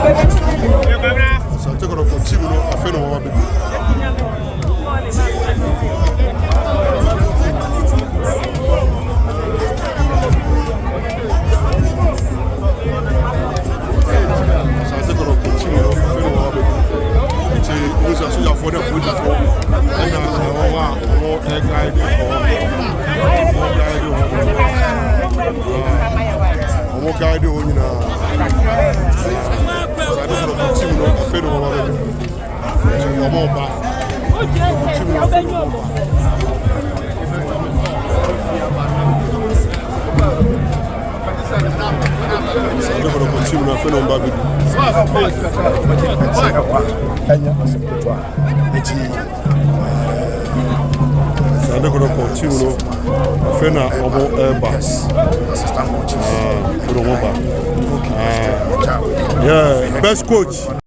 Asante kotoko team no afa no wa be. Asante kotoko team no afa no wa be. Ti usa so ya for the food for. Na wa guide o guide o nyina. Asante kotoko team no afa no wa be. Ọmọ ọba Sade continue na fẹ́ lọ́nba bí Sade continue na fẹ́ na ọmọ Airbus fẹ́ lọ́nba. Yeah, best coach.